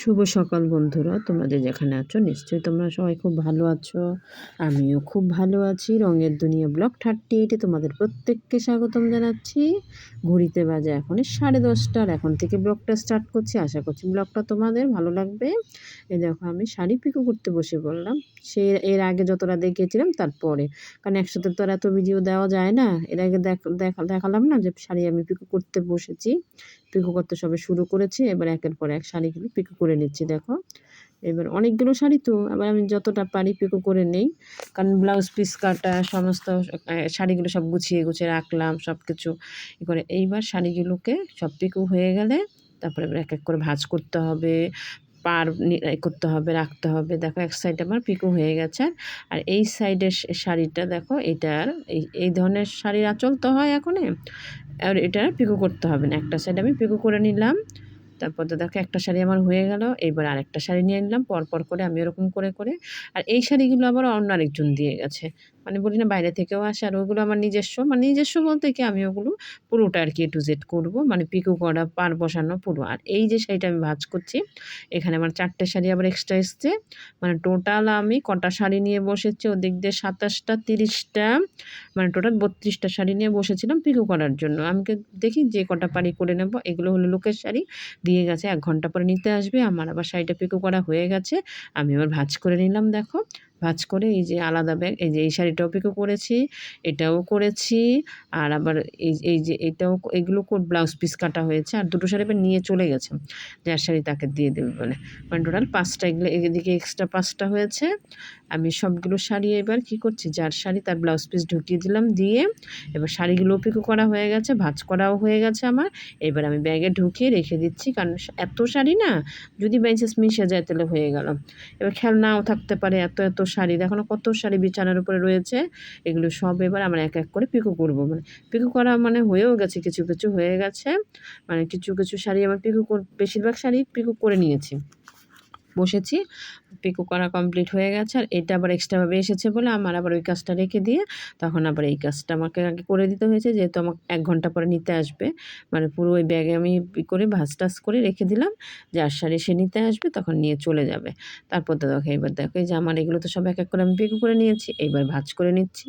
শুভ সকাল বন্ধুরা, তোমরা যে যেখানে আছো নিশ্চয়ই তোমরা সবাই খুব ভালো আছো। আমিও খুব ভালো আছি। রঙের দুনিয়া ব্লগ 38-এ তোমাদের প্রত্যেককে স্বাগতম জানাচ্ছি। ঘড়িতে বাজে এখন 10:30, আর এখন থেকে ব্লগটা স্টার্ট করছি। আশা করছি ব্লগটা তোমাদের ভালো লাগবে। এই দেখো আমি শাড়ি পিকো করতে বসে পড়লাম। সে এর আগে যতটা দেখিয়েছিলাম তারপরে, কারণ একসাথে তো আর এত ভিডিও দেওয়া যায় না। এর আগে দেখালাম না যে শাড়ি আমি পিকো করতে বসেছি। পিকো করতে সবে শুরু করেছি, এবার একের পর এক শাড়িগুলো পিকো করে নিচ্ছি। দেখো এবার অনেকগুলো শাড়ি তো, আবার আমি যতটা পারি পিকো করে নেই, কারণ ব্লাউজ পিস কাটা সমস্ত শাড়িগুলো সব গুছিয়ে গুছিয়ে রাখলাম সব কিছু করে। এইবার শাড়িগুলোকে সব পিকো হয়ে গেলে তারপরে এবার এক এক করে ভাঁজ করতে হবে, পার করতে হবে, রাখতে হবে। দেখো এক সাইড আমার পিকো হয়ে গেছে, আর এই সাইডের শাড়িটা দেখো, এটার এই ধরনের শাড়ির আঁচল তো হয় এখন, আর এটা পিকো করতে হবে না। একটা সাইড আমি পিকো করে নিলাম। তারপর তো দেখো একটা শাড়ি আমার হয়ে গেল। এবার আরেকটা শাড়ি নিয়ে নিলাম পরপর করে, আমি ওরকম করে করে। আর এই শাড়িগুলো আবার অন্য আরেকজন দিয়ে গেছে, মানে বলি না বাইরে থেকেও আসে, আর ওগুলো আমার নিজস্ব, মানে নিজস্ব বলতে কি আমি ওগুলো পুরোটা আর কি A to Z করবো, মানে পিকো করা, পার বসানো পুরো। আর এই যে শাড়িটা আমি ভাঁজ করছি, এখানে আমার 4টে শাড়ি আবার এক্সট্রা এসছে, মানে টোটাল আমি কটা শাড়ি নিয়ে বসেছি ওদিক দিয়ে 27টা 30টা, মানে টোটাল 32টা শাড়ি নিয়ে বসেছিলাম পিকো করার জন্য। আমি দেখি যে কটা পারি করে নেব। এগুলো হলো লোকের শাড়ি, দিয়ে গেছে 1 ঘন্টা পরে নিতে আসবে। আমার আবার শাড়িটা পিকো করা হয়ে গেছে, আমি আবার ভাঁজ করে নিলাম। দেখো ভাঁজ করে এই যে আলাদা ব্যাগ, এই যে এই শাড়িটাও পিকো করেছি, এটাও করেছি, আর আবার এই যে এটাও, এগুলো ব্লাউজ পিস কাটা হয়েছে। আর দুটো শাড়ি এবার নিয়ে চলে গেছে, যার শাড়ি তাকে দিয়ে দেবে বলে, মানে টোটাল 5টা, এগুলো এদিকে এক্সট্রা 5টা হয়েছে। আমি সবগুলো শাড়ি এবার কি করছি, যার শাড়ি তার ব্লাউজ পিস ঢুকিয়ে দিলাম, দিয়ে এবার শাড়িগুলো পিকো করা হয়ে গেছে, ভাঁজ করাও হয়ে গেছে আমার। এবার আমি ব্যাগে ঢুকিয়ে রেখে দিচ্ছি, কারণ এত শাড়ি না, যদি বাই চান্স মিশে যায় তাহলে হয়ে গেল। এবার খেয়াল নাও থাকতে পারে, এত এত শাড়ি দেখো না, কত শাড়ি বিছানার উপরে রয়েছে। এগুলো সব এবার আমরা এক এক করে পিকো করব, মানে পিকো করা মানে হয়েও গেছে, কিছু কিছু হয়ে গেছে, মানে কিছু কিছু শাড়ি আমার পিকো, বেশিরভাগ শাড়ি পিকো করে নিয়েছি, বসেছি। পিকো করা কমপ্লিট হয়ে গেছে, আর এটা আবার এক্সট্রাভাবে এসেছে বলে আমার আবার ওই কাজটা রেখে দিয়ে তখন আবার এই কাজটা আমাকে আগে করে দিতে হয়েছে, যেহেতু আমাকে 1 ঘন্টা পরে নিতে আসবে। মানে পুরো ওই ব্যাগে আমি করে ভাঁজ টাজ করে রেখে দিলাম, যার শাড়ি সে নিতে আসবে তখন নিয়ে চলে যাবে। তারপর তো দেখো, এবার দেখো এই যে আমার এগুলো তো সব এক এক করে আমি পিকো করে নিয়েছি, এইবার ভাঁজ করে নিচ্ছি।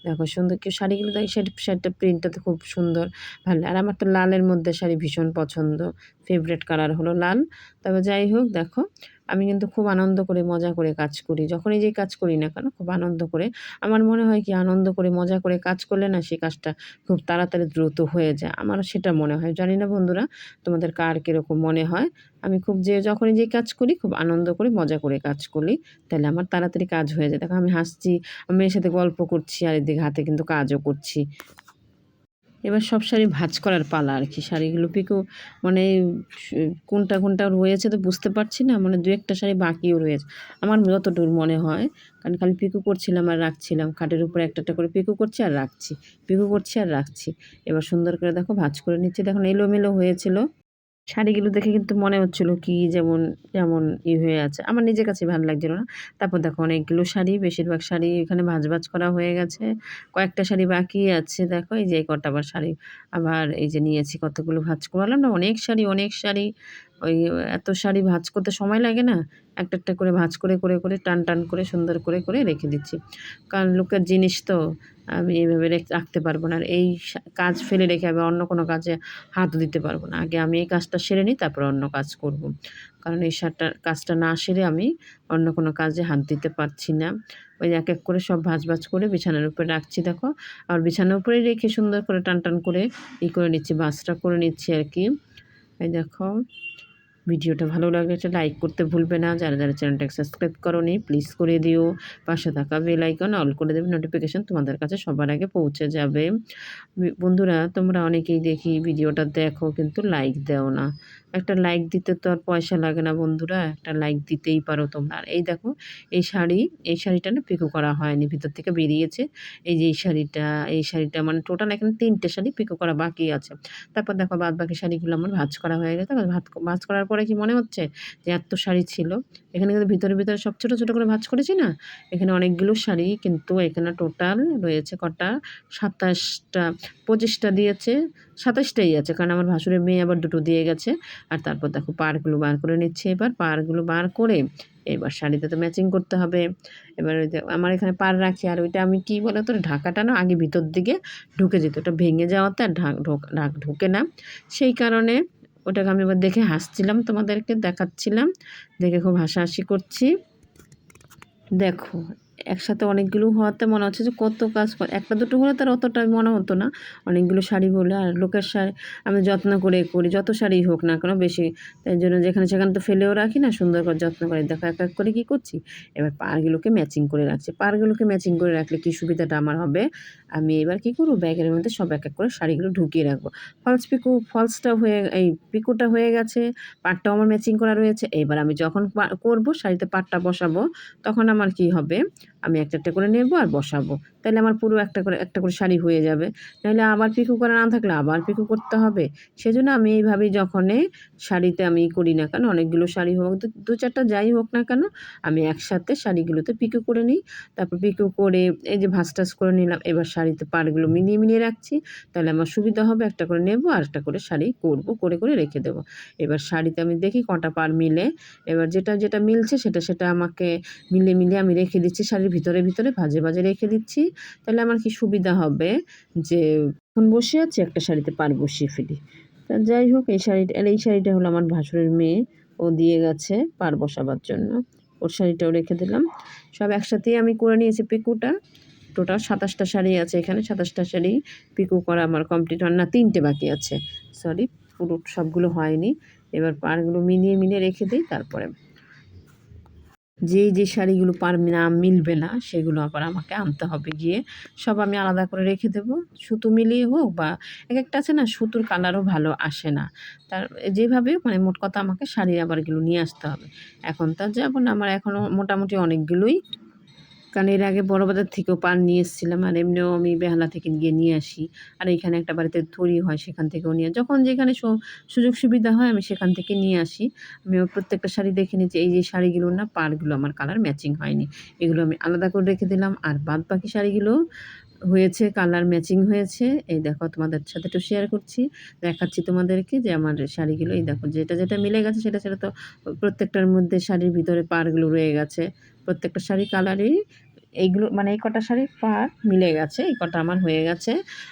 দেখো সুন্দর কি শাড়িগুলো, দেখি শাড়িটা প্রিন্টটা তো খুব সুন্দর, ভালো। আর আমার তো লালের মধ্যে শাড়ি ভীষণ পছন্দ, ফেভারেট কালার হলো লাল। তবে যাই হোক, দেখো আমি কিন্তু খুব আনন্দ করে মজা করে কাজ করি। যখনই যেই কাজ করি না কেন খুব আনন্দ করে। আমার মনে হয় কি, আনন্দ করে মজা করে কাজ করলে না সেই কাজটা খুব তাড়াতাড়ি দ্রুত হয়ে যায়। আমারও সেটা মনে হয়। জানি না বন্ধুরা তোমাদের কার কিরকম মনে হয়? আমি খুব যখনই যেই কাজ করি খুব আনন্দ করে মজা করে কাজ করি। তাহলে আমার তাড়াতাড়ি কাজ হয়ে যায়। দেখো আমি হাসছি, আমি মেয়ের সাথে গল্প করছি, আর এদিকে হাতে কিন্তু কাজও করছি। এবার সব শাড়ি ভাঁজ করার পালা আর কি। শাড়িগুলো পিকো, মানে কোনটা কোনটা রয়েছে তো বুঝতে পারছি না, মানে 2-1টা শাড়ি বাকিও রয়েছে আমার যতদূর মনে হয়, কারণ খালি পিকো করছিলাম আর রাখছিলাম। খাটের উপরে একটা একটা করে পিকো করছি আর রাখছি, পিকো করছি আর রাখছি। এবার সুন্দর করে দেখো ভাঁজ করে নিচ্ছি। দেখুন এলোমেলো হয়েছিল শাড়িগুলো, দেখে কিন্তু মনে হচ্ছিল কি যেমন যেমন হয়ে আছে, আমার নিজের কাছে ভালো লাগছিল না। তারপর দেখো অনেকগুলো শাড়ি, বেশিরভাগ শাড়ি এখানে ভাঁজ করা হয়ে গেছে, কয়েকটা শাড়ি বাকি আছে। দেখো এই যে এই কটা আবার শাড়ি আবার এই যে নিয়েছি, কতগুলো ভাঁজ করালাম না, অনেক শাড়ি অনেক শাড়ি। ওই এত শাড়ি ভাঁজ করতে সময় লাগে না, একটা একটা করে ভাঁজ করে করে করে টান টান করে সুন্দর করে করে রেখে দিচ্ছি, কারণ লোকের জিনিস তো আমি এইভাবে রাখতে পারবো না। আর এই কাজ ফেলে রেখে আমি অন্য কোনো কাজে হাত দিতে পারবো না। আগে আমি এই কাজটা সেরে নিই, তারপর অন্য কাজ করব, কারণ এই কাজটা না সেরে আমি অন্য কোনো কাজে হাত দিতে পারছি না। ওই এক এক করে সব ভাঁজ করে বিছানার উপরে রাখছি। দেখো আর বিছানার উপরেই রেখে সুন্দর করে টান টান করে করে নিচ্ছি, ভাঁজটা করে নিচ্ছি আর কি। এই দেখো ভিডিওটা ভালো লাগলে একটা লাইক করতে ভুলবে না। যারা যারা চ্যানেলটাকে সাবস্ক্রাইব করোনি প্লিজ করে দিও। পাশে থাকা বেল আইকন অল করে দেবে, নোটিফিকেশন তোমাদের কাছে সবার আগে পৌঁছে যাবে। বন্ধুরা তোমরা অনেকেই দেখি ভিডিওটা দেখো কিন্তু লাইক দেও না। একটা লাইক দিতে তো আর পয়সা লাগে না বন্ধুরা, একটা লাইক দিতেই পারো তোমরা। আর এই দেখো এই শাড়িটা না পিকো করা হয়নি, ভিতর থেকে বেরিয়েছে। এই যে এই শাড়িটা মানে টোটাল এখানে 3টে শাড়ি পিকো করা বাকি আছে। তারপর দেখো বাদবাকি শাড়িগুলো আমার ভাঁজ করা হয়ে গেছে। ভাঁজ করার পরে কি মনে হচ্ছে যে এত শাড়ি ছিল, এখানে কিন্তু ভিতরে ভিতরে সব ছোটো ছোটো করে ভাঁজ করেছি না, এখানে অনেকগুলো শাড়ি, কিন্তু এখানে টোটাল রয়েছে কটা, 27টা 25টা দিয়েছে, 27টাই আছে, কারণ আমার ভাসুরের মেয়ে আবার দুটো দিয়ে গেছে। আর তারপর দেখো পাড়গুলো বার করে নিচ্ছি। এবার পাড়গুলো বার করে এবার শাড়িতে তো ম্যাচিং করতে হবে। এবার ওই যে আমার এখানে পাড় রাখি, আর ওইটা আমি কী বলো তো, ঢাকাটা না আগে ভিতর দিকে ঢুকে যেত, ওটা ভেঙে যাওয়াতে আর ঢাক ঢুকে না। সেই কারণে ওটাকে আমি এবার দেখে হাসছিলাম, তোমাদেরকে দেখাচ্ছিলাম, দেখে খুব হাসাহাসি করছি। দেখো একসাথে অনেকগুলো হওয়াতে মনে হচ্ছে যে কত কাজ, একটা দুটো হলে তার অতটা মনে হতো না, অনেকগুলো শাড়ি বলে। আর লোকের শাড়ি আমি যত্ন করে করি, যত শাড়ি হোক না কেন বেশি, তাই জন্য যেখানে সেখানে তো ফেলেও রাখি না, সুন্দর করে যত্ন করে। দেখো এক এক করে কী করছি, এবার পাড়গুলোকে ম্যাচিং করে রাখছি। পাড়গুলোকে ম্যাচিং করে রাখলে কী সুবিধাটা আমার হবে, আমি এবার কী করবো, ব্যাগের মধ্যে সব এক এক করে শাড়িগুলো ঢুকিয়ে রাখবো। ফলসটা হয়ে, এই পিকোটা হয়ে গেছে, পাড়টাও আমার ম্যাচিং করা রয়েছে। এবার আমি যখন করবো শাড়িতে পাড়টা বসাবো, তখন আমার কি হবে, আমি একটা একটা করে নেব আর বসাবো, তাহলে আমার পুরো একটা করে শাড়ি হয়ে যাবে। নাহলে আবার পিকো করা না থাকলে আবার পিকো করতে হবে। সেজন্য আমি এইভাবেই যখনই শাড়িতে আমি করি না কেন, অনেকগুলো শাড়ি হোক, দু চারটা যাই হোক না কেন, আমি একসাথে শাড়িগুলোতে পিকো করে নিই। তারপর পিকো করে এই যে ভাঁজ টাজ করে নিলাম। এবার শাড়িতে পাড়গুলো মিলিয়ে মিলিয়ে রাখছি, তাহলে আমার সুবিধা হবে, একটা করে নেব আর একটা করে শাড়ি করবো, করে রেখে দেবো। এবার শাড়িতে আমি দেখি কটা পাড় মিলে, এবার যেটা যেটা মিলছে সেটা আমাকে মিলিয়ে আমি রেখে দিচ্ছি শাড়ির ভিতরে ভাঁজে রেখে দিচ্ছি। তাহলে আমার কি সুবিধা হবে, যে এখন বসে আছি একটা শাড়িতে পাড় বসিয়ে ফেলি। তা যাই হোক, এই শাড়িটা হলো আমার ভাসুরের মেয়ে, ও দিয়ে গেছে পাড় বসাবার জন্য, ওর শাড়িটাও রেখে দিলাম। সব একসাথেই আমি করে নিয়েছি পিকুটা। টোটাল ২৭টা শাড়ি আছে এখানে, ২৭টা শাড়ি পিকো করা আমার কমপ্লিট, না ৩টে বাকি আছে, সরি, পুরো সবগুলো হয়নি। এবার পাড়গুলো মিলিয়ে রেখে দিই। তারপরে যে শাড়িগুলো নাম মিলবে না সেগুলো আবার আমাকে আনতে হবে গিয়ে, সব আমি আলাদা করে রেখে দেবো। সুতো মিলিয়ে হোক, বা একটা আছে না সুতোর কালারও ভালো আসে না, তার যেভাবে মানে মোট কথা আমাকে শাড়ি আবার এগুলো নিয়ে আসতে হবে। এখন তার যাবো না, আমার এখনও মোটামুটি অনেকগুলোই, কারণ এর আগে বড়বাজার থেকেও পান নিয়ে এসেছিলাম, আর এমনিও আমি বেহালা থেকে গিয়ে নিয়ে আসি। আর এইখানে একটা বাড়িতে তৈরি হয়, সেখান থেকেও নিয়ে, যখন যেখানে সুযোগ সুবিধা হয় আমি সেখান থেকে নিয়ে আসি। আমি প্রত্যেকটা শাড়ি দেখে নিচ্ছি, এই যে শাড়িগুলো না পাড়গুলো আমার কালার ম্যাচিং হয়নি, এগুলো আমি আলাদা করে রেখে দিলাম। আর বাদ বাকি শাড়িগুলো হয়েছে, কালার ম্যাচিং হয়েছে। এই দেখো তোমাদের সাথে একটু শেয়ার করছি, দেখাচ্ছি তোমাদেরকে যে আমার শাড়িগুলো, এই দেখো যেটা মিলে গেছে সেটা তো প্রত্যেকটার মধ্যে শাড়ির ভিতরে পাড়গুলো রয়ে গেছে। প্রত্যেকটা শাড়ি কালারই এইগুলো, মানে এই কটা শাড়ির পাড় মিলে গেছে, এই কটা আমার হয়ে গেছে,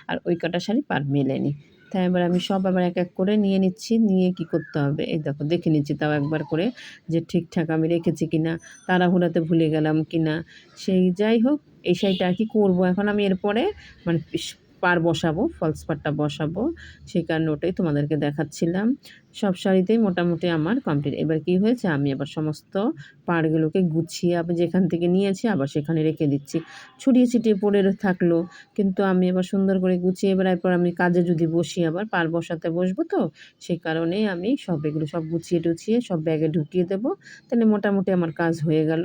আর ওই কটা শাড়ি পাড় মেলেনি। তাই এবার আমি সব আবার এক এক করে নিয়ে নিচ্ছি, নিয়ে কি করতে হবে, এই দেখো দেখে নিচ্ছি তাও একবার করে যে ঠিকঠাক আমি রেখেছি কিনা, তাড়াহুড়াতে ভুলে গেলাম কিনা। সেই যাই হোক, এই শাড়িটা আর কি করবো এখন আমি এরপরে, মানে পাড় বসাবো, ফলস পাড়টা বসাবো, সেই কারণে ওটাই তোমাদেরকে দেখাচ্ছিলাম। সব শাড়িতেই মোটামুটি আমার কমপ্লিট। এবার কি হয়েছে, আমি আবার সমস্ত পাড়গুলোকে গুছিয়ে আবার যেখান থেকে নিয়েছি আবার সেখানে রেখে দিচ্ছি। ছড়িয়ে ছিটিয়ে পড়ে থাকলো, কিন্তু আমি এবার সুন্দর করে গুছিয়ে, এরপর আমি কাজে যদি বসি, আবার পাড় বসাতে বসবো, তো সেই কারণেই আমি এগুলো সব গুছিয়ে টুছিয়ে সব ব্যাগে ঢুকিয়ে দেবো, তাহলে মোটামুটি আমার কাজ হয়ে গেল।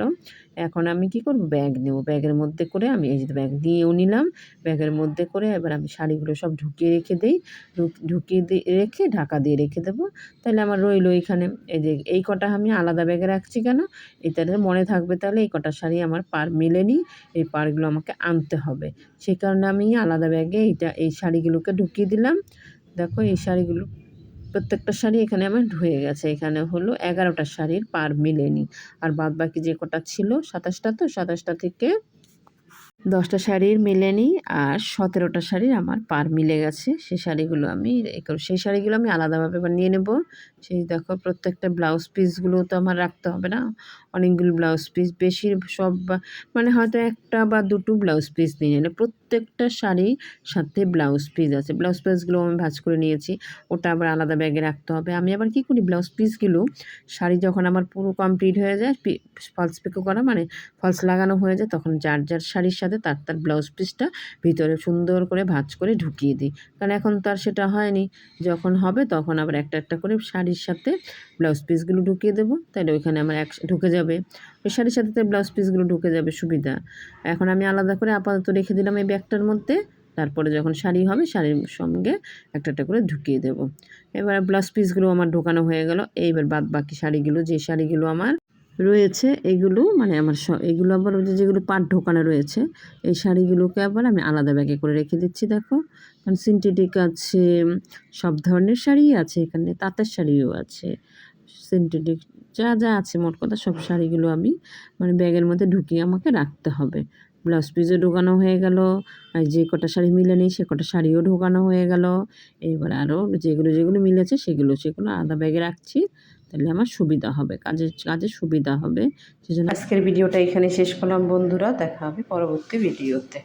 এখন আমি কি করব, ব্যাগ নেব, ব্যাগের মধ্যে করে আমি এই যে ব্যাগ নিয়েও নিলাম, ব্যাগের মধ্যে করে এবার আমি শাড়িগুলো সব ঢুকিয়ে রেখে দিই, রেখে ঢাকা দিয়ে রেখে দেবো। তাহলে আমার রইলো এইখানে, এই যে এই কটা আমি আলাদা ব্যাগে রাখছি কেন, এটাতে মনে থাকবে তাহলে এই কটা শাড়ি আমার পাড় মেলেনি, এই পাড়গুলো আমাকে আনতে হবে। সেই কারণে আমি আলাদা ব্যাগে এই শাড়িগুলোকে ঢুকিয়ে দিলাম। দেখো এই শাড়িগুলো প্রত্যেকটা শাড়ি এখানে আমার হয়ে গেছে, এখানে হলো 11টা শাড়ির পাড় মেলেনি, আর বাদ বাকি যে কটা ছিল 27টা, তো 27টা থেকে 10টা শাড়ির মেলেনি, আর 17টা শাড়ির আমার পাড় মিলে গেছে। সেই শাড়িগুলো আমি আলাদাভাবে এবার নিয়ে নেব। সেই দেখো প্রত্যেকটা ব্লাউজ পিসগুলো তো আমার রাখতে হবে না, অনেকগুলো ব্লাউজ পিস, বেশি সব মানে হয়তো একটা বা দুটো ব্লাউজ পিস নিয়ে নিলে, প্রত্যেকটা শাড়ির সাথে ব্লাউজ পিস আছে, ব্লাউজ পিসগুলো আমি ভাঁজ করে নিয়েছি, ওটা আবার আলাদা ব্যাগে রাখতে হবে। আমি আবার কী করি, ব্লাউজ পিসগুলো শাড়ি যখন আমার পুরো কমপ্লিট হয়ে যায়, ফলস পিকো করা মানে ফলস লাগানো হয়ে যায়, তখন যার শাড়ির সাথে তার ব্লাউজ পিসটা ভিতরে সুন্দর করে ভাঁজ করে ঢুকিয়ে দিই। কারণ এখন তো আর সেটা হয়নি, যখন হবে তখন আবার একটা একটা করে শাড়ির সাথে ব্লাউজ পিসগুলো ঢুকিয়ে দেবো, তাহলে ওইখানে আমার ঢুকে যাবে, ওই শাড়ির সাথে ব্লাউজ পিসগুলো ঢুকে যাবে, সুবিধা। এখন আমি আলাদা করে আপাতত রেখে দিলাম এই ব্যাগটার মধ্যে, তারপরে যখন শাড়ি হবে শাড়ির সঙ্গে একটা একটা করে ঢুকিয়ে দেবো। এবার ব্লাউজ পিসগুলো আমার ঢোকানো হয়ে গেল। এইবার বাদ বাকি শাড়িগুলো, যে শাড়িগুলো আমার রয়েছে এগুলো, মানে আমার এগুলো আবার যেগুলো পাড় ঢোকানো রয়েছে, এই শাড়িগুলোকে আবার আমি আলাদা ব্যাগে করে রেখে দিচ্ছি। দেখো কারণ সিনথেটিক আছে, সব ধরনের শাড়িই আছে এখানে, তাঁতের শাড়িও আছে, সিনথেটিক যা যা আছে মোট কথা সব শাড়িগুলো আমি মানে ব্যাগের মধ্যে ঢুকিয়ে আমাকে রাখতে হবে। ব্লাউজ পিসও ঢোকানো হয়ে গেল, আর যে কটা শাড়ি মিলেনি সে কটা শাড়িও ঢোকানো হয়ে গেল। এবার আরও যেগুলো মিলেছে সেগুলো আলাদা ব্যাগে রাখছি, তাহলে আমার সুবিধা হবে, কাজে সুবিধা হবে। সেজন্য আজকের ভিডিওটা এখানে শেষ করলাম বন্ধুরা, দেখা হবে পরবর্তী ভিডিওতে।